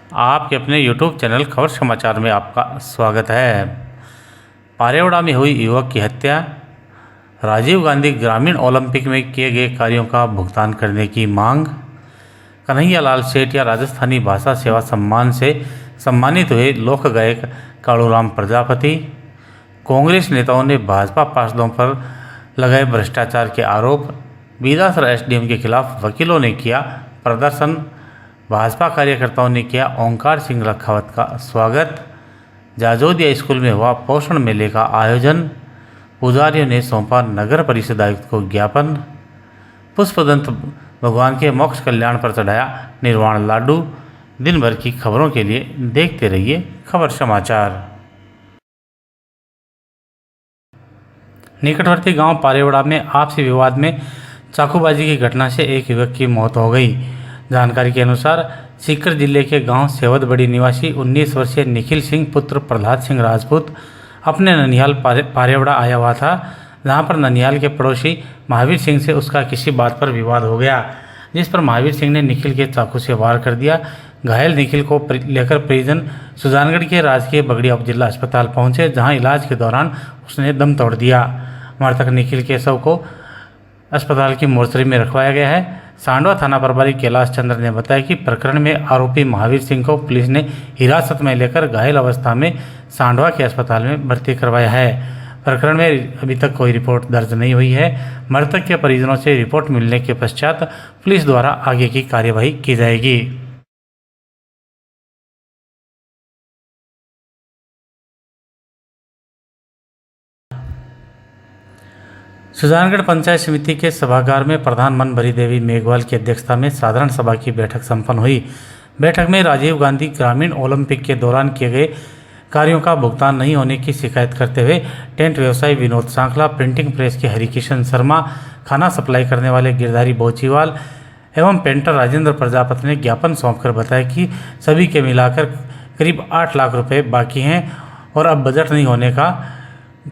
आपके अपने YouTube channel खबर समाचार में आपका स्वागत है। पारेवड़ा में हुई युवक की हत्या, राजीव गांधी ग्रामीण ओलंपिक में किए गए कार्यों का भुगतान करने की मांग, कन्हैया लाल सेठ या राजस्थानी भाषा सेवा सम्मान से सम्मानित हुए लोक गायक कालूराम प्रजापति, कांग्रेस नेताओं ने भाजपा पार्षदों पर लगाए भ्रष्टाचार के आरोप, बीदासर एसडीएम के खिलाफ वकीलों ने किया प्रदर्शन, भाजपा कार्यकर्ताओं ने किया ओंकार सिंह लखावत का स्वागत, जाजोदिया स्कूल में हुआ पोषण मेले का आयोजन, पुजारियों ने सौंपा नगर परिषद आयुक्त को ज्ञापन, पुष्पदंत भगवान के मोक्ष कल्याण पर चढ़ाया निर्वाण लाडू। दिन भर की खबरों के लिए देखते रहिए खबर समाचार। निकटवर्ती गांव पारेवड़ा में आपसी विवाद में चाकूबाजी की घटना से एक युवक की मौत हो गई। जानकारी के अनुसार सीकर जिले के गांव सेवदबड़ी निवासी 19 वर्षीय निखिल सिंह पुत्र प्रहलाद सिंह राजपूत अपने ननिहाल पारेवड़ा आया हुआ था, जहां पर ननिहाल के पड़ोसी महावीर सिंह से उसका किसी बात पर विवाद हो गया, जिस पर महावीर सिंह ने निखिल के चाकू से वार कर दिया। घायल निखिल को लेकर परिजन सुजानगढ़ के राजकीय बगड़िया उप जिला अस्पताल पहुंचे, जहां इलाज के दौरान उसने दम तोड़ दिया। मृतक निखिल के शव को अस्पताल की मोर्चरी में रखवाया गया है। सांडवा थाना प्रभारी कैलाश चंद्र ने बताया कि प्रकरण में आरोपी महावीर सिंह को पुलिस ने हिरासत में लेकर घायल अवस्था में सांडवा के अस्पताल में भर्ती करवाया है। प्रकरण में अभी तक कोई रिपोर्ट दर्ज नहीं हुई है। मृतक के परिजनों से रिपोर्ट मिलने के पश्चात पुलिस द्वारा आगे की कार्यवाही की जाएगी। सुजानगढ़ पंचायत समिति के सभागार में प्रधान मनभरी देवी मेघवाल की अध्यक्षता में साधारण सभा की बैठक संपन्न हुई। बैठक में राजीव गांधी ग्रामीण ओलंपिक के दौरान किए गए कार्यों का भुगतान नहीं होने की शिकायत करते हुए टेंट व्यवसायी विनोद सांखला, प्रिंटिंग प्रेस के हरिकिशन शर्मा, खाना सप्लाई करने वाले गिरधारी बोचीवाल एवं पेंटर राजेंद्र प्रजापति ने ज्ञापन सौंपकर बताया कि सभी के मिलाकर करीब 8 लाख रुपए बाकी हैं और अब बजट नहीं होने का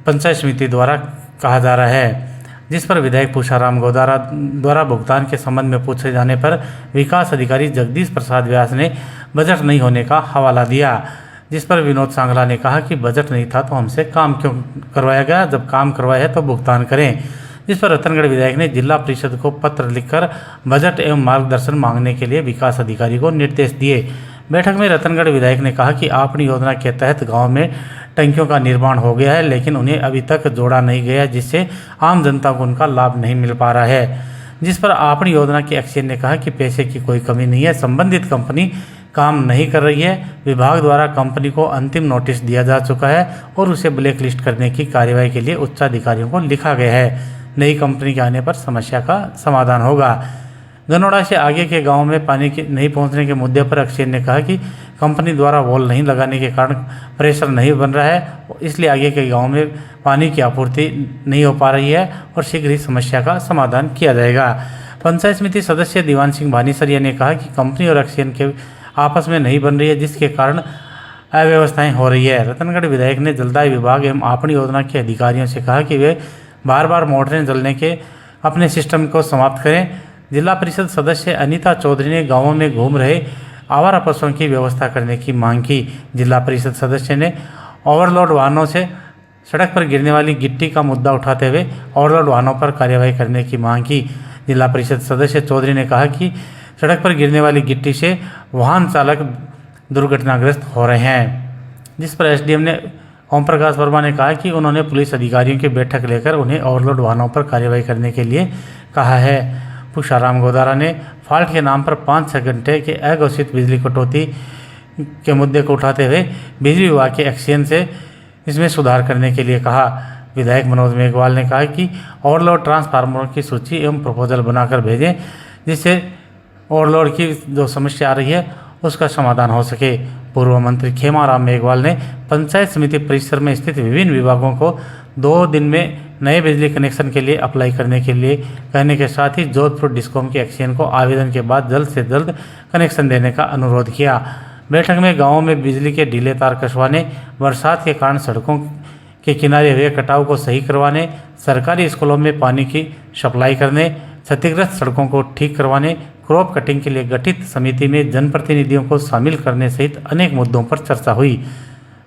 पंचायत समिति द्वारा कहा जा रहा है, जिस पर विधायक पूषाराम गोदारा द्वारा भुगतान के संबंध में पूछे जाने पर विकास अधिकारी जगदीश प्रसाद व्यास ने बजट नहीं होने का हवाला दिया, जिस पर विनोद सांगला ने कहा कि बजट नहीं था तो हमसे काम क्यों करवाया गया, जब काम करवाया है तो भुगतान करें। जिस पर रतनगढ़ विधायक ने जिला परिषद को पत्र लिखकर बजट एवं मार्गदर्शन मांगने के लिए विकास अधिकारी को निर्देश दिए। बैठक में रतनगढ़ विधायक ने कहा कि आपनी योजना के तहत गांव में टंकियों का निर्माण हो गया है, लेकिन उन्हें अभी तक जोड़ा नहीं गया, जिससे आम जनता को उनका लाभ नहीं मिल पा रहा है। जिस पर आपनी योजना के एक्सीएन ने कहा कि पैसे की कोई कमी नहीं है, संबंधित कंपनी काम नहीं कर रही है। विभाग द्वारा कंपनी को अंतिम नोटिस दिया जा चुका है और उसे ब्लैक लिस्ट करने की कार्यवाही के लिए उच्चाधिकारियों को लिखा गया है। नई कंपनी के आने पर समस्या का समाधान होगा। गनोड़ा से आगे के गांव में पानी के नहीं पहुंचने के मुद्दे पर अक्षय ने कहा कि कंपनी द्वारा वॉल नहीं लगाने के कारण प्रेशर नहीं बन रहा है, इसलिए आगे के गांव में पानी की आपूर्ति नहीं हो पा रही है और शीघ्र ही समस्या का समाधान किया जाएगा। पंचायत समिति सदस्य दीवान सिंह भानीसरिया ने कहा कि कंपनी और अक्षय के आपस में नहीं बन रही है, जिसके कारण अव्यवस्थाएं हो रही है। रतनगढ़ विधायक ने जलदाय विभाग एवं आपनी योजना के अधिकारियों से कहा कि वे बार बार मोटरें जलने के अपने सिस्टम को समाप्त करें। जिला परिषद सदस्य अनीता चौधरी ने गांवों में घूम रहे आवारा पशुओं की व्यवस्था करने की मांग की। जिला परिषद सदस्य ने ओवरलोड वाहनों से सड़क पर गिरने वाली गिट्टी का मुद्दा उठाते हुए ओवरलोड वाहनों पर कार्यवाही करने की मांग की। जिला परिषद सदस्य चौधरी ने कहा कि सड़क पर गिरने वाली गिट्टी से वाहन चालक दुर्घटनाग्रस्त हो रहे हैं, जिस पर एसडीएम ने ओम प्रकाश वर्मा ने कहा कि उन्होंने पुलिस अधिकारियों की बैठक लेकर उन्हें ओवरलोड वाहनों पर कार्यवाही करने के लिए कहा है। पूषाराम गोदारा ने फॉल्ट के नाम पर 5-6 घंटे के अघोषित बिजली कटौती के मुद्दे को उठाते हुए बिजली विभाग के एक्सीएन से इसमें सुधार करने के लिए कहा। विधायक मनोज मेघवाल ने कहा कि ओवरलोड ट्रांसफार्मरों की सूची एवं प्रपोजल बनाकर भेजें, जिससे ओवरलोड की जो समस्या आ रही है उसका समाधान हो सके। पूर्व मंत्री खेमाराम मेघवाल ने पंचायत समिति परिसर में स्थित विभिन्न विभागों को 2 दिन में नए बिजली कनेक्शन के लिए अप्लाई करने के लिए कहने के साथ ही जोधपुर डिस्कॉम के एक्सीएन को आवेदन के बाद जल्द से जल्द कनेक्शन देने का अनुरोध किया। बैठक में गांवों में बिजली के ढीले तार कसवाने, बरसात के कारण सड़कों के किनारे हुए कटाव को सही करवाने, सरकारी स्कूलों में पानी की सप्लाई करने, क्षतिग्रस्त सड़कों को ठीक करवाने, क्रॉप कटिंग के लिए गठित समिति में जनप्रतिनिधियों को शामिल करने सहित अनेक मुद्दों पर चर्चा हुई।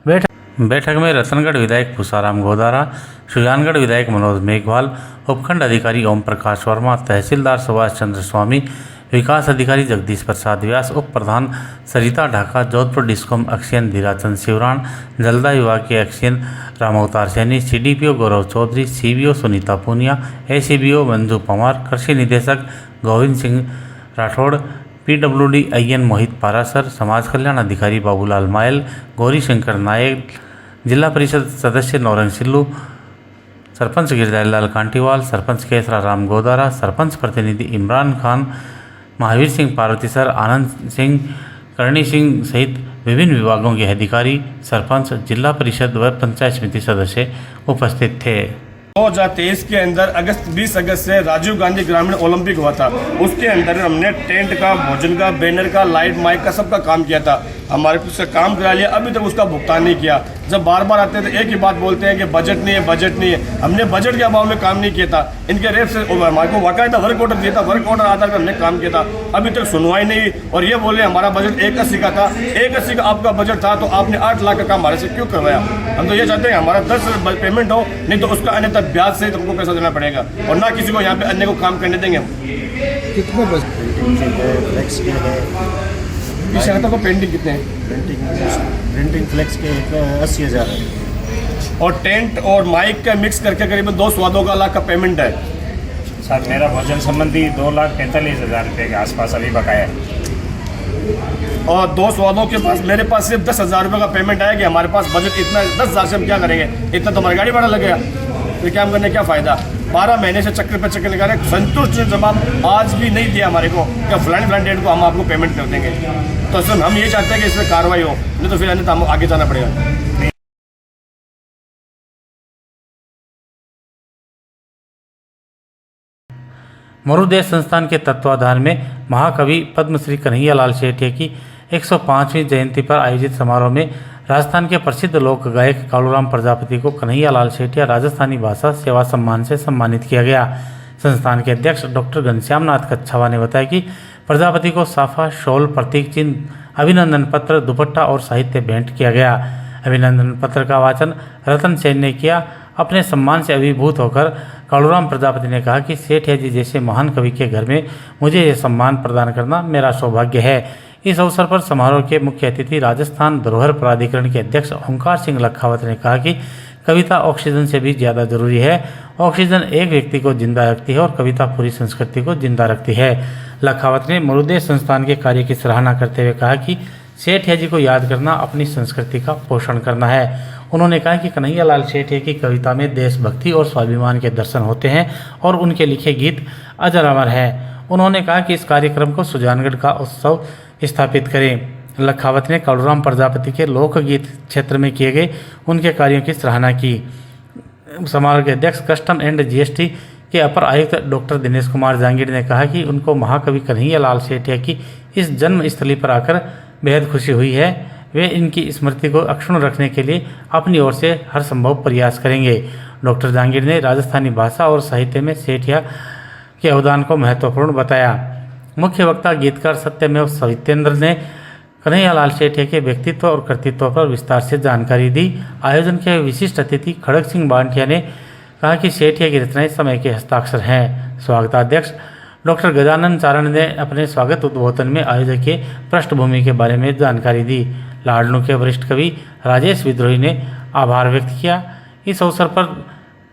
बैठक में रतनगढ़ विधायक भूसाराम गोदारा, सुजानगढ़ विधायक मनोज मेघवाल, उपखंड अधिकारी ओम प्रकाश वर्मा, तहसीलदार सुभाष चंद्र स्वामी, विकास अधिकारी जगदीश प्रसाद व्यास, उप प्रधान सरिता ढाका, जोधपुर डिस्कॉम अक्षयन धीराचंद शिवरान, जलदा विभाग के अक्षयन रामअवतार सैनी, सीडीपीओ गौरव चौधरी, सीबीओ सुनीता पूनिया, एसीबीओ मंजू पंवार, कृषि निदेशक गोविंद सिंह राठौड़, पीडब्ल्यूडी IN मोहित पारासर, समाज कल्याण अधिकारी बाबूलाल मायल, गौरी शंकर नायक, जिला परिषद सदस्य नौरंग सिल्लू, सरपंच गिरधारी लाल कांटीवाल, सरपंच केसरा राम गोदारा, सरपंच प्रतिनिधि इमरान खान, महावीर सिंह पार्वती सर, आनंद सिंह, करणी सिंह सहित विभिन्न विभागों के अधिकारी, सरपंच, जिला परिषद व पंचायत समिति सदस्य उपस्थित थे। 2023 के अंदर 20 अगस्त से राजीव गांधी ग्रामीण ओलंपिक हुआ था। उसके अंदर हमने टेंट का, भोजन का, बैनर का, लाइट माइक का सबका काम किया था। हमारे कुछ काम करा लिया, अभी तक उसका भुगतान नहीं किया। जब बार बार आते हैं तो एक ही बात बोलते हैं कि बजट नहीं है, बजट नहीं है। हमने बजट के अभाव में काम नहीं किया था। इनके रेप से हमारे को बाकायदा वर्क ऑर्डर दिया था, वर्क ऑर्डर आधार पर हमने काम किया था। अभी तक सुनवाई नहीं। और ये बोले हमारा बजट 180 का था, 180 का आपका बजट था तो आपने 8 लाख का काम हमारे से क्यों करवाया? हम तो ये चाहते हैं हमारा 10 पेमेंट हो, नहीं तो उसका अन्यथा ब्याज से हमको पैसा देना पड़ेगा और ना किसी को यहाँ पे अन्य को काम करने देंगे। कितना बजट को पेंटिंग कितने हैं? प्रिंटिंग फ्लेक्स के 80,000 है और टेंट और माइक का मिक्स करके करीबन 2 सवा 2 लाख का पेमेंट है। सर मेरा भोजन संबंधी 2,45,000 रुपये के आसपास अभी बकाया है। और 2 सवा 2 के पास मेरे पास सिर्फ 10,000 रुपये का पेमेंट आया कि हमारे पास बजट इतना 10,000 से हम क्या करेंगे? इतना तो हमारी गाड़ी भाड़ा लगेगा, तो क्या हम करने क्या फ़ायदा? 12 महीने से चक्कर पे चक्कर लगा रहे, संतुष्ट जवाब आज भी नहीं दिया हमारे को कि फलानी डेट को हम आपको पेमेंट कर देंगे। तो असल हम ये चाहते हैं कि इसमें कार्रवाई हो, नहीं तो फिर अन्यथा हम आगे जाना पड़ेगा। मरुदेश संस्थान के तत्वाधान में महाकवि पद्मश्री कन्हैयालाल शेटिया की 105वीं जयंती पर आयोजित समारोह में राजस्थान के प्रसिद्ध लोक गायक कालूराम प्रजापति को कन्हैयालाल शेटिया राजस्थानी भाषा सेवा सम्मान से सम्मानित किया गया। संस्थान के अध्यक्ष डॉक्टर घनश्याम नाथ कच्छावा ने बताया कि प्रजापति को साफा, शॉल, प्रतीक चिन्ह, अभिनंदन पत्र, दुपट्टा और साहित्य भेंट किया गया। अभिनंदन पत्र का वाचन रतन सेन ने किया। अपने सम्मान से अभिभूत होकर कालूराम प्रजापति ने कहा कि सेठिया जी जैसे महान कवि के घर में मुझे यह सम्मान प्रदान करना मेरा सौभाग्य है। इस अवसर पर समारोह के मुख्य अतिथि राजस्थान धरोहर प्राधिकरण के अध्यक्ष ओंकार सिंह लखावत ने कहा कि कविता ऑक्सीजन से भी ज़्यादा जरूरी है। ऑक्सीजन एक व्यक्ति को जिंदा रखती है और कविता पूरी संस्कृति को जिंदा रखती है। लखावत ने मरुदेश संस्थान के कार्य की सराहना करते हुए कहा कि सेठिया जी को याद करना अपनी संस्कृति का पोषण करना है। उन्होंने कहा कि कन्हैयालाल शेटिया की कविता में देशभक्ति और स्वाभिमान के दर्शन होते हैं और उनके लिखे गीत अजर अमर हैं। उन्होंने कहा कि इस कार्यक्रम को सुजानगढ़ का उत्सव स्थापित करें। लखावत ने कालूराम प्रजापति के लोकगीत क्षेत्र में किए गए उनके कार्यों की सराहना की। समारोह के अध्यक्ष कस्टम एंड GST के अपर आयुक्त डॉक्टर दिनेश कुमार जांगीड़ ने कहा कि उनको महाकवि कन्हैयालाल शेटिया की इस जन्म स्थली पर आकर बेहद खुशी हुई है। वे इनकी स्मृति को अक्षुण्ण रखने के लिए अपनी ओर से हर संभव प्रयास करेंगे। डॉक्टर जांगीड़ ने राजस्थानी भाषा और साहित्य में सेठिया के अवदान को महत्वपूर्ण बताया। मुख्य वक्ता गीतकार सत्यमेव सवितेंद्र ने कन्हैयालाल शेटिया के व्यक्तित्व और कृतित्व पर विस्तार से जानकारी दी। आयोजन के विशिष्ट अतिथि खड़ग सिंह बांटिया ने कहा कि शेटिया की रचनाएं समय के हस्ताक्षर हैं। स्वागताध्यक्ष डॉक्टर गजानन चारण ने अपने स्वागत उद्बोधन में आयोजक के पृष्ठभूमि के बारे में जानकारी दी। लाडनू के वरिष्ठ कवि राजेश विद्रोही ने आभार व्यक्त किया। इस अवसर पर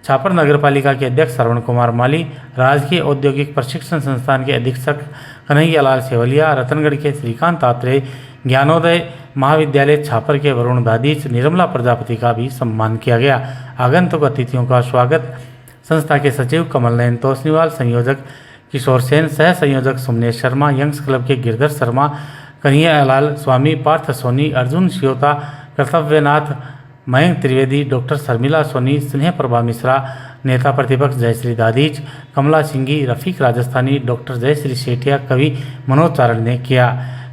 छापर नगरपालिका के अध्यक्ष श्रवण कुमार माली, राजकीय औद्योगिक प्रशिक्षण संस्थान के अधीक्षक कन्हैयालाल सेवलिया, रतनगढ़ के श्रीकांत आत्रेय, ज्ञानोदय महाविद्यालय छापर के वरुण दादीच, निर्मला प्रजापति का भी सम्मान किया गया। आगंतुक अतिथियों का स्वागत संस्था के सचिव कमल नयन तोसनीवाल, संयोजक किशोर सेन, सह संयोजक सुमनेश शर्मा, यंग्स क्लब के गिरधर शर्मा, कन्हैयालाल स्वामी, पार्थ सोनी, अर्जुन शियोता, कर्तव्यनाथ, मयंक त्रिवेदी, डॉक्टर शर्मिला सोनी, स्नेह प्रभा मिश्रा, नेता प्रतिपक्ष जयश्री दादीज, कमला सिंघी, रफीक राजस्थानी, डॉक्टर जयश्री शेटिया, कवि मनोज चारण ने किया।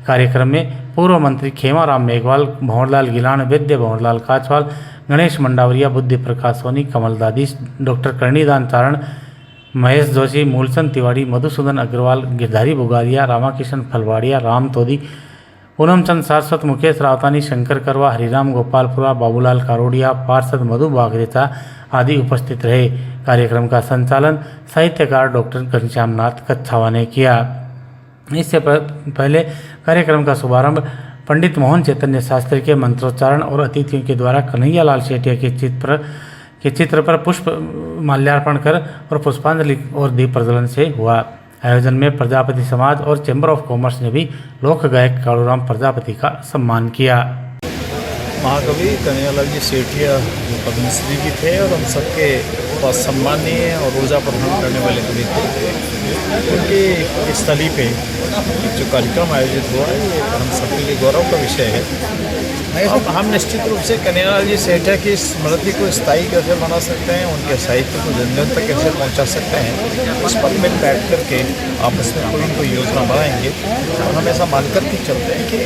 कार्यक्रम में पूर्व मंत्री खेमाराम मेघवाल, भंवरलाल गिलान, वैद्य भंवरलाल काचवाल, गणेश मंडावरिया, बुद्धि प्रकाश सोनी, कमल दादीज, डॉक्टर कर्णीदान चारण, महेश जोशी, मूलचंद तिवारी, मधुसूदन अग्रवाल, गिरधारी बुगारिया, रामाकिशन फलवाड़िया, राम तोदी, पूनमचंद सारस्वत, मुकेश रावतानी, शंकर करवा, हरिराम गोपालपुरा, बाबूलाल कारोडिया, पार्षद मधु बागरेचा आदि उपस्थित रहे। कार्यक्रम का संचालन साहित्यकार डॉक्टर घनश्याम नाथ कच्छावा ने किया। इससे पहले कार्यक्रम का शुभारंभ पंडित मोहन चैतन्य शास्त्री के मंत्रोच्चारण और अतिथियों के द्वारा कन्हैयालाल सेठिया के चित्र पर पुष्प माल्यार्पण कर और पुष्पांजलि और दीप प्रज्वलन से हुआ। आयोजन में प्रजापति समाज और चैम्बर ऑफ कॉमर्स ने भी लोक गायक कालूराम प्रजापति का सम्मान किया। महाकवि कन्हैयालाल जी सेठिया जो पद्मश्री भी थे और हम सबके पास सम्मानीय और ऊर्जा प्रदान करने वाले कवि थे। उनकी स्थली पे जो कार्यक्रम आयोजित हुआ है ये हम सबके लिए गौरव का विषय है। अब हम निश्चित रूप से कन्हैयालाल जी सेठिया की स्मृति को स्थायी कैसे बना सकते हैं, उनके साहित्य को जन जन तक कैसे पहुंचा सकते हैं, उस पर मिल बैठ करके आपस में कोई न कोई योजना बनाएंगे। और हम ऐसा मानकर के चलते हैं कि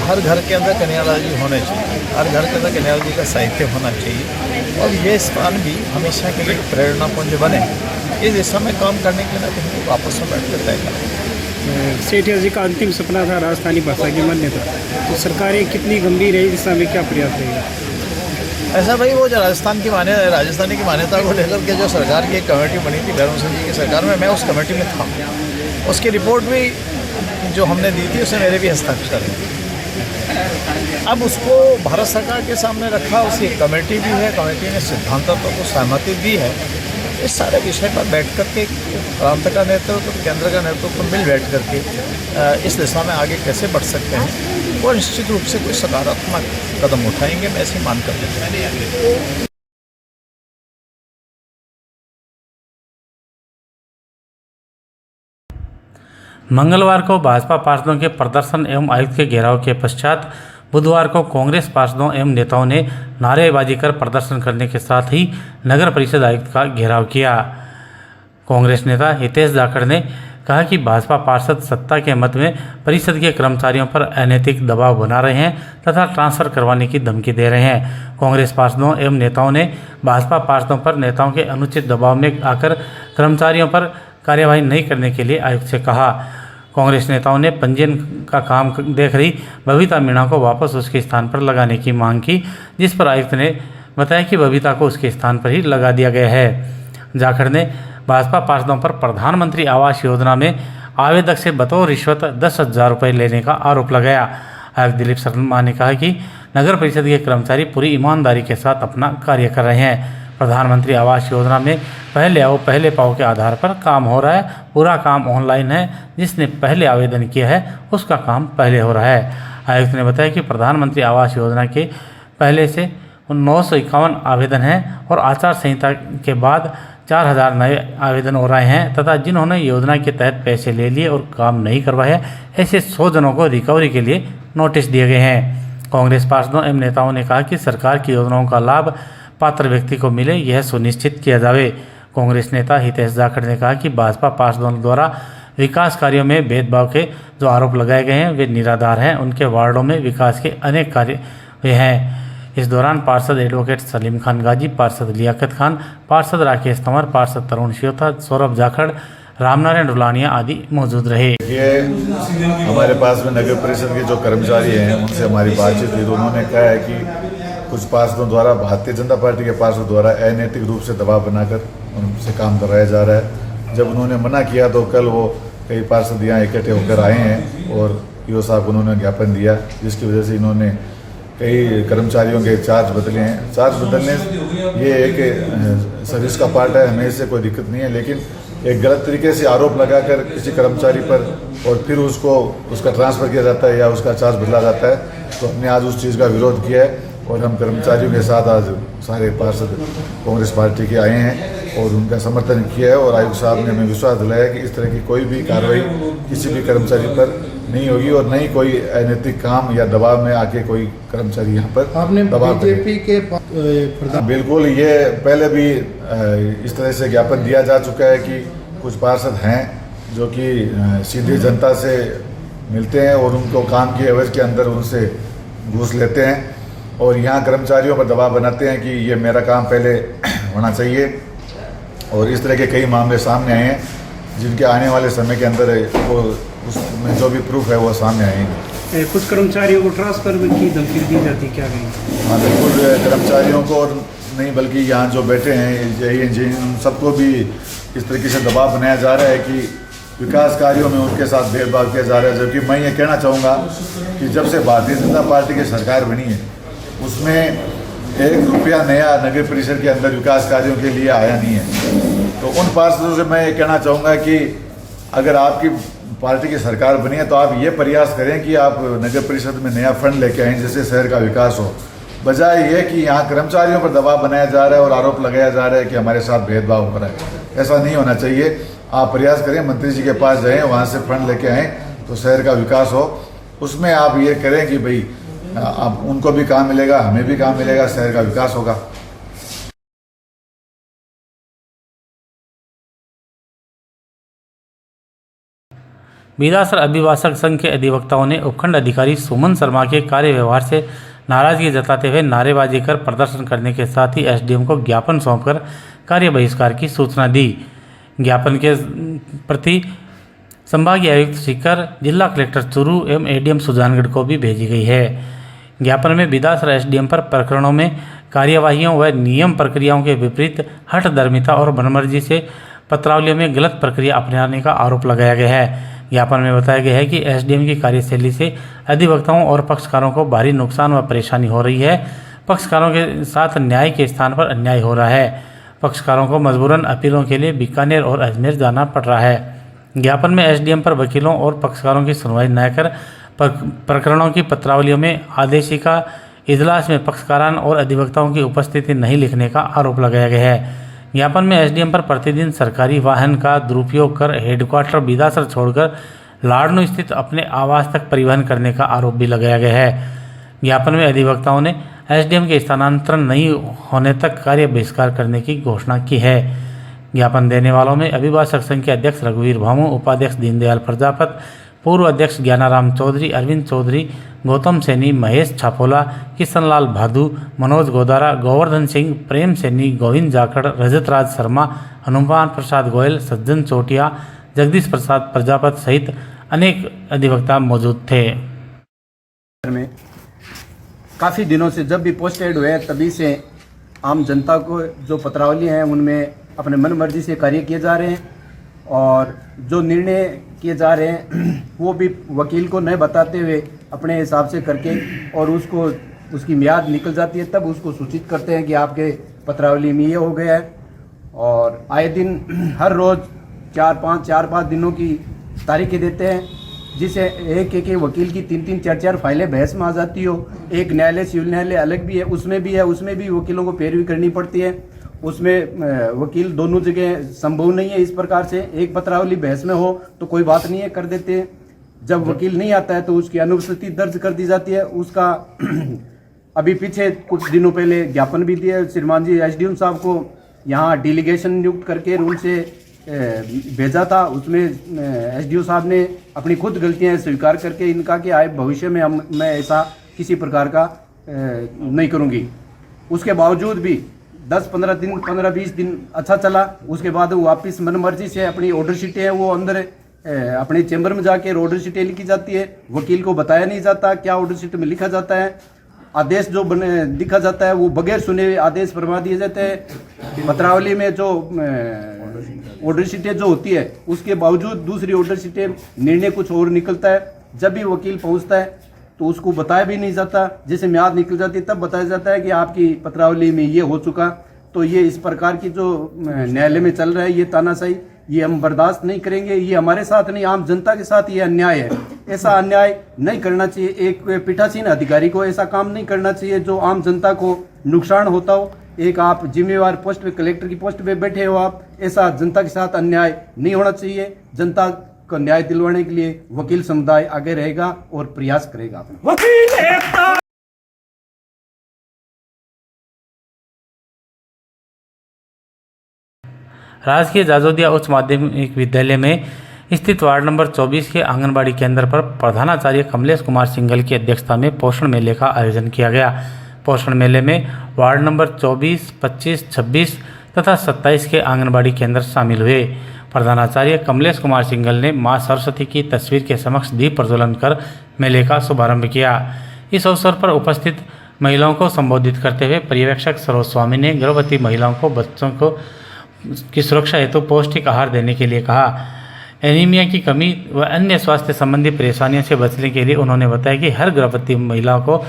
हर घर के अंदर कन्हैयालाल जी होने चाहिए, हर घर के अंदर कन्हैयालाल जी का साहित्य होना चाहिए और ये स्थान भी हमेशा के लिए प्रेरणा पुंज बने। इस दिशा में काम करने के लिए कहीं आपस में बैठ कर तय करें। सेठिया जी का अंतिम सपना था राजस्थानी भाषा की मान्यता, तो सरकारें कितनी गंभीर है इस दिशा में, क्या प्रयास रहेगा? ऐसा भाई वो जो राजस्थानी की मान्यता को लेकर के जो सरकार की एक कमेटी बनी थी धर्म सिंह जी की सरकार में, मैं उस कमेटी में था। उसकी रिपोर्ट भी जो हमने दी थी उसमें मेरे भी हस्ताक्षर है। अब उसको भारत सरकार के सामने रखा, उसकी कमेटी भी है, कमेटी ने सिद्धांतों को सहमति दी है। इस सारे विषय पर बैठ करके प्रांत का नेतृत्व, केंद्र का नेतृत्व मिल बैठ करके इस दिशा में आगे कैसे बढ़ सकते हैं और निश्चित रूप से कोई सकारात्मक कदम उठाएंगे, मैं ऐसी मान कर देता हूँ। मंगलवार को भाजपा पार्षदों के प्रदर्शन एवं आयुक्त के घेराव के पश्चात बुधवार को कांग्रेस पार्षदों एवं नेताओं ने नारेबाजी कर प्रदर्शन करने के साथ ही नगर परिषद आयुक्त का घेराव किया। कांग्रेस नेता हितेश जाखड़ ने कहा कि भाजपा पार्षद सत्ता के मत में परिषद के कर्मचारियों पर अनैतिक दबाव बना रहे हैं तथा ट्रांसफर करवाने की धमकी दे रहे हैं। कांग्रेस पार्षदों एवं नेताओं ने भाजपा पार्षदों पर नेताओं के अनुचित दबाव में आकर कर्मचारियों पर कार्यवाही नहीं करने के लिए आयुक्त से कहा। कांग्रेस नेताओं ने पंजीयन का काम देख रही बबीता मीणा को वापस उसके स्थान पर लगाने की मांग की, जिस पर आयुक्त ने बताया कि बबीता को उसके स्थान पर ही लगा दिया गया है। जाखड़ ने भाजपा पार्षदों पर प्रधानमंत्री आवास योजना में आवेदक से बतौर रिश्वत 10,000 रुपये लेने का आरोप लगाया। आयुक्त दिलीप शर्मा ने कहा कि नगर परिषद के कर्मचारी पूरी ईमानदारी के साथ अपना कार्य कर रहे हैं। प्रधानमंत्री आवास योजना में पहले आओ पहले पाओ के आधार पर काम हो रहा है। पूरा काम ऑनलाइन है। जिसने पहले आवेदन किया है उसका काम पहले हो रहा है। आयुक्त ने बताया कि प्रधानमंत्री आवास योजना के पहले से 951 आवेदन हैं और आचार संहिता के बाद 4,000 नए आवेदन हो रहे हैं तथा जिन्होंने योजना के तहत पैसे ले लिए और काम नहीं करवाया, ऐसे 100 जनों को रिकवरी के लिए नोटिस दिए गए हैं। कांग्रेस पार्षदों एवं नेताओं ने कहा कि सरकार की योजनाओं का लाभ पात्र व्यक्ति को मिले, यह सुनिश्चित किया जाए। कांग्रेस नेता हितेश जाखड़ ने कहा कि भाजपा पार्षदों द्वारा विकास कार्यों में भेदभाव के जो आरोप लगाए गए हैं वे निराधार हैं। उनके वार्डों में विकास के अनेक कार्य हुए हैं। इस दौरान पार्षद एडवोकेट सलीम खान गाजी, पार्षद लियाकत खान, पार्षद राकेश तंवर, पार्षद तरुण शियोता, सौरभ जाखड़, रामनारायण रुलानिया आदि मौजूद रहे। ये हमारे पास में नगर परिषद के जो कर्मचारी हैं उनसे हमारी बातचीत हुई तो उन्होंने कहा है कि कुछ पार्षदों द्वारा, भारतीय जनता पार्टी के पार्षदों द्वारा अनैतिक रूप से दबाव बनाकर उनसे काम करवाया जा रहा है। जब उन्होंने मना किया तो कल वो कई पार्षद यहाँ इकट्ठे होकर आए हैं और ईओ साहब को उन्होंने ज्ञापन दिया, जिसकी वजह से इन्होंने कई कर्मचारियों के चार्ज बदले हैं। चार्ज बदलने ये एक सर्विस का पार्ट है, हमें इससे कोई दिक्कत नहीं है, लेकिन एक गलत तरीके से आरोप लगाकर किसी कर्मचारी पर और फिर उसका ट्रांसफ़र किया जाता है या उसका चार्ज बदला जाता है, तो हमने आज उस चीज़ का विरोध किया है और हम कर्मचारियों के साथ आज सारे पार्षद कांग्रेस पार्टी के आए हैं और उनका समर्थन किया है। और आयुक्त साहब ने हमें विश्वास दिलाया कि इस तरह की कोई भी कार्रवाई किसी भी कर्मचारी पर नहीं होगी और नहीं कोई अनैतिक काम या दबाव में आके कोई कर्मचारी यहाँ पर आपने बीजेपी के बिल्कुल, ये पहले भी इस तरह से ज्ञापन दिया जा चुका है कि कुछ पार्षद हैं जो कि सीधे जनता से मिलते हैं और उनको काम की एवज के अंदर उनसे घूस लेते हैं और यहाँ कर्मचारियों पर दबाव बनाते हैं कि ये मेरा काम पहले होना चाहिए। और इस तरह के कई मामले सामने आए हैं जिनके आने वाले समय के अंदर वो उसमें जो भी प्रूफ है वो सामने आएंगे। कुछ कर्मचारियों को ट्रांसफर की धमकी दी जाती क्या कहीं? हाँ बिल्कुल, कर्मचारियों को नहीं बल्कि यहाँ जो बैठे हैं यही इंजीनियर उन सबको भी इस तरीके से दबाव बनाया जा रहा है कि विकास कार्यों में उनके साथ भेदभाव किया जा रहा है। जबकि मैं ये कहना चाहूँगा कि जब से भारतीय जनता पार्टी की सरकार बनी है उसमें 1 रुपया नया नगर परिषद के अंदर विकास कार्यों के लिए आया नहीं है। तो उन पार्षदों से मैं ये कहना चाहूँगा कि अगर आपकी पार्टी की सरकार बनी है तो आप ये प्रयास करें कि आप नगर परिषद में नया फंड लेके आएँ जिससे शहर का विकास हो, बजाय ये कि यहाँ कर्मचारियों पर दबाव बनाया जा रहा है और आरोप लगाया जा रहा है कि हमारे साथ भेदभाव हो रहा है। ऐसा नहीं होना चाहिए। आप प्रयास करें, मंत्री जी के पास जाएं, वहाँ से फंड लेके आएँ तो शहर का विकास हो। उसमें आप ये करें कि भाई आप उनको भी काम मिलेगा, हमें भी काम मिलेगा, शहर का विकास होगा। बीदासर अभिभाषक संघ के अधिवक्ताओं ने उपखंड अधिकारी सुमन शर्मा के कार्य व्यवहार से नाराजगी जताते हुए नारेबाजी कर प्रदर्शन करने के साथ ही एसडीएम को ज्ञापन सौंपकर कार्य बहिष्कार की सूचना दी। ज्ञापन के प्रति संभागीय आयुक्त सीकर, जिला कलेक्टर चूरू एवं एडीएम सुजानगढ़ को भी भेजी गई है। ज्ञापन में बीदासर एसडीएम पर प्रकरणों में कार्यवाहियों व नियम प्रक्रियाओं के विपरीत हठधर्मिता और मनमर्जी से पत्रावलियों में गलत प्रक्रिया अपनाने का आरोप लगाया गया है। ज्ञापन में बताया गया है कि एसडीएम की कार्यशैली से अधिवक्ताओं और पक्षकारों को भारी नुकसान व परेशानी हो रही है। पक्षकारों के साथ न्याय के स्थान पर अन्याय हो रहा है। पक्षकारों को मजबूरन अपीलों के लिए बीकानेर और अजमेर जाना पड़ रहा है। ज्ञापन में एसडीएम पर वकीलों और पक्षकारों की सुनवाई न कर प्रकरणों की पत्रावलियों में आदेशिका इजलास में पक्षकारान और अधिवक्ताओं की उपस्थिति नहीं लिखने का आरोप लगाया गया है। ज्ञापन में एसडीएम पर प्रतिदिन सरकारी वाहन का दुरुपयोग कर हेडक्वार्टर बीदासर छोड़कर लाडनू स्थित अपने आवास तक परिवहन करने का आरोप भी लगाया गया है। ज्ञापन में अधिवक्ताओं ने एसडीएम के स्थानांतरण नहीं होने तक कार्य बहिष्कार करने की घोषणा की है। ज्ञापन देने वालों में अभिभाषक संघ के अध्यक्ष रघुवीर भामू, उपाध्यक्ष दीनदयाल प्रजापत, पूर्व अध्यक्ष ज्ञानाराम चौधरी, अरविंद चौधरी, गौतम सैनी, महेश छापोला, किशनलाल भादू, मनोज गोदारा, गोवर्धन सिंह, प्रेम सैनी, गोविंद जाखड़, रजत राज शर्मा, हनुमान प्रसाद गोयल, सज्जन चोटिया, जगदीश प्रसाद प्रजापत सहित अनेक अधिवक्ता मौजूद थे। में काफ़ी दिनों से जब भी पोस्टेड हुए तभी से आम जनता को जो पत्रावली हैं उनमें अपने मन मर्जी से कार्य किए जा रहे हैं और जो निर्णय किए जा रहे हैं वो भी वकील को न बताते हुए अपने हिसाब से करके और उसकी मियाद निकल जाती है तब उसको सूचित करते हैं कि आपके पत्रावली में ये हो गया है। और आए दिन हर रोज़ 4-5 दिनों की तारीखें देते हैं जिसे एक वकील की 3-3, 4-4 फाइलें बहस में आ जाती हो। एक न्यायालय सिविल न्यायालय अलग भी है, उसमें भी वकीलों को पैरवी करनी पड़ती है। उसमें वकील दोनों जगह संभव नहीं है। इस प्रकार से एक पत्रावली बहस में हो तो कोई बात नहीं है, कर देते हैं। जब वकील नहीं आता है तो उसकी अनुपस्थिति दर्ज कर दी जाती है। उसका अभी पीछे कुछ दिनों पहले ज्ञापन भी दिया श्रीमान जी एसडीएम साहब को, यहाँ डेलीगेशन नियुक्त करके उनसे भेजा था। उसमें एसडीओ साहब ने अपनी खुद गलतियां स्वीकार करके इनका कि आए भविष्य में मैं ऐसा किसी प्रकार का नहीं करूंगी। उसके बावजूद भी 10-15 दिन 15-20 दिन अच्छा चला। उसके बाद वो वापस मनमर्जी से अपनी ऑर्डर शीटें हैं वो अंदर अपने चैम्बर में जाके ऑर्डर शीटें लिखी जाती है। वकील को बताया नहीं जाता क्या ऑर्डर शीट में लिखा जाता है। आदेश जो लिखा जाता है वो बगैर सुने हुए आदेश फरमा दिए जाते हैं। पत्रावली में जो ऑर्डर शीटें जो होती है उसके बावजूद दूसरी ऑर्डर शीटें निर्णय कुछ और निकलता है। जब भी वकील पहुंचता है तो उसको बताया भी नहीं जाता। जैसे म्याद निकल जाती है तब बताया जाता है कि आपकी पत्रावली में ये हो चुका। तो ये इस प्रकार की जो न्यायालय में चल रहा है ये तानाशाही, ये हम बर्दाश्त नहीं करेंगे। ये हमारे साथ नहीं, आम जनता के साथ ये अन्याय है। ऐसा अन्याय नहीं करना चाहिए। एक पीठासीन अधिकारी को ऐसा काम नहीं करना चाहिए जो आम जनता को नुकसान होता हो। एक आप जिम्मेवार पोस्ट पे, कलेक्टर की पोस्ट पे बैठे हो आप, ऐसा जनता के साथ अन्याय नहीं होना चाहिए। जनता को न्याय दिलवाने के लिए वकील समुदाय आगे रहेगा और प्रयास करेगा। राजकीय जाजोदिया उच्च माध्यमिक विद्यालय में स्थित वार्ड नंबर 24 के आंगनबाड़ी केंद्र पर प्रधानाचार्य कमलेश कुमार सिंघल की अध्यक्षता में पोषण मेले का आयोजन किया गया। पोषण मेले में वार्ड नंबर 24, 25, 26 तथा 27 के आंगनबाड़ी केंद्र शामिल हुए। प्रधानाचार्य कमलेश कुमार सिंघल ने मां सरस्वती की तस्वीर के समक्ष दीप प्रज्वलन कर मेले का शुभारंभ किया। इस अवसर पर उपस्थित महिलाओं को संबोधित करते हुए पर्यवेक्षक सरोज स्वामी ने गर्भवती महिलाओं को बच्चों की सुरक्षा हेतु पौष्टिक आहार देने के लिए कहा। एनीमिया की कमी व अन्य स्वास्थ्य संबंधी परेशानियों से बचने के लिए उन्होंने बताया कि हर गर्भवती महिला को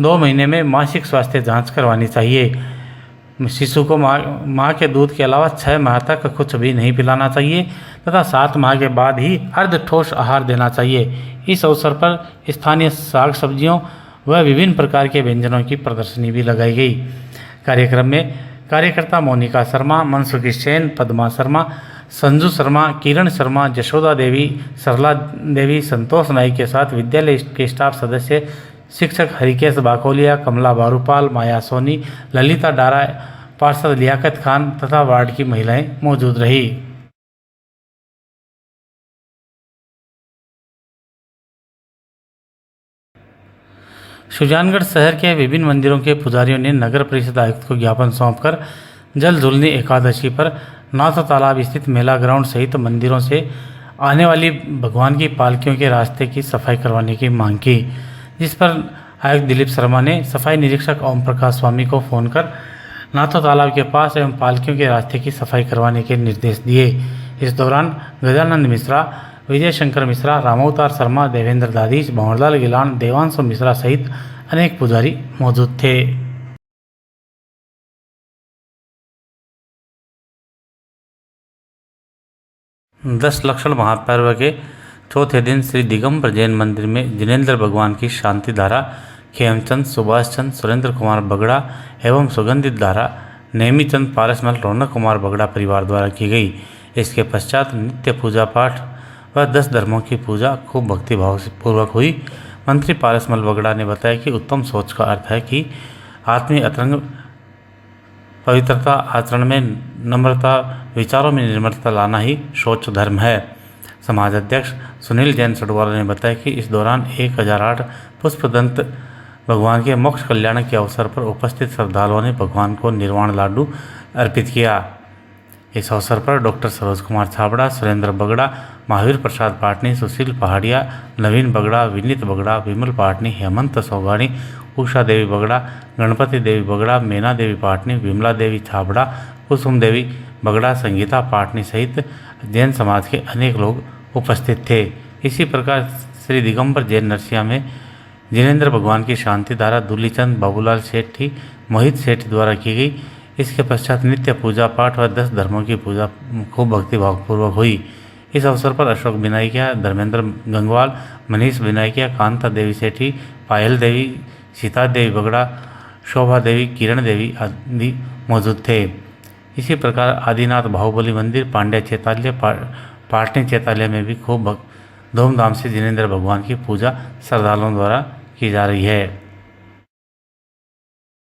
2 महीने में मासिक स्वास्थ्य जांच करवानी चाहिए। शिशु को माँ के दूध के अलावा 6 माह तक कुछ भी नहीं पिलाना चाहिए तथा 7 माह के बाद ही अर्ध ठोस आहार देना चाहिए। इस अवसर पर स्थानीय साग सब्जियों व विभिन्न प्रकार के व्यंजनों की प्रदर्शनी भी लगाई गई। कार्यक्रम में कार्यकर्ता मोनिका शर्मा, मनसुखी सेन, पद्मा शर्मा, संजू शर्मा, किरण शर्मा, जशोदा देवी, सरला देवी, संतोष नाइक के साथ विद्यालय के स्टाफ सदस्य, शिक्षक हरिकेश बाकोलिया, कमला बारूपाल, माया सोनी, ललिता डारा, पार्षद लियाकत खान तथा वार्ड की महिलाएं मौजूद रही। सुजानगढ़ शहर के विभिन्न मंदिरों के पुजारियों ने नगर परिषद आयुक्त को ज्ञापन सौंपकर जल झूलनी एकादशी पर नाथ तालाब स्थित मेला ग्राउंड सहित मंदिरों से आने वाली भगवान की पालकियों के रास्ते की सफाई करवाने की मांग की, जिस पर आयुक्त दिलीप शर्मा ने सफाई निरीक्षक ओम प्रकाश स्वामी को फोन कर नाथो तालाब के पास एवं पालकियों के रास्ते की सफाई करवाने के निर्देश दिए। इस दौरान गजानंद मिश्रा, विजय शंकर मिश्रा, रामावतार शर्मा, देवेंद्र दादीज, भंवरलाल गिलान, देवांशु मिश्रा सहित अनेक पुजारी मौजूद थे। दस लक्षण महापर्व के चौथे दिन श्री दिगंबर जैन मंदिर में जिनेन्द्र भगवान की शांति धारा खेमचंद, सुभाष चंद, सुरेंद्र कुमार बगड़ा एवं सुगंधित धारा नेमीचंद पारसमल, रौनक कुमार बगड़ा परिवार द्वारा की गई। इसके पश्चात नित्य पूजा पाठ व 10 धर्मों की पूजा खूब भक्तिभाव से पूर्वक हुई। मंत्री पारसमल बगड़ा ने बताया कि उत्तम सोच का अर्थ है कि आत्मीय अतरंग पवित्रता, आचरण में नम्रता, विचारों में निर्मलता लाना ही सोच धर्म है। समाज अध्यक्ष सुनील जैन सडवाला ने बताया कि इस दौरान 1008 पुष्पदंत भगवान के मोक्ष कल्याण के अवसर पर उपस्थित श्रद्धालुओं ने भगवान को निर्वाण लाडू अर्पित किया। इस अवसर पर डॉक्टर सरोज कुमार छाबड़ा, सुरेंद्र बगड़ा, महावीर प्रसाद पाटनी, सुशील पहाड़िया, नवीन बगड़ा, विनीत बगड़ा, विमल पाटनी, हेमंत सौगानी, उषा देवी बगड़ा, गणपति देवी बगड़ा, मीना देवी पाटनी, विमला देवी छाबड़ा, कुसुम देवी बगड़ा, संगीता पाटनी सहित जैन समाज के अनेक लोग उपस्थित थे। इसी प्रकार श्री दिगंबर जैन नरसिया में जिनेन्द्र भगवान की शांति धारा दूलीचंद, बाबूलाल सेठी, मोहित सेठ द्वारा की गई। इसके पश्चात नित्य पूजा पाठ व 10 धर्मों की पूजा खूब भक्तिभावपूर्वक हुई। इस अवसर पर अशोक बिनाइकिया, धर्मेंद्र गंगवाल, मनीष बिनाइकिया, कांता देवी सेठी, पायल देवी, सीता देवी बगड़ा, शोभा देवी, किरण देवी आदि मौजूद थे। इसी प्रकार आदिनाथ बाहुबली मंदिर, पांड्या चैताल्य, पाटनी चैताल्य में भी खूब धूमधाम से जिनेन्द्र भगवान की पूजा श्रद्धालुओं द्वारा की जा रही है।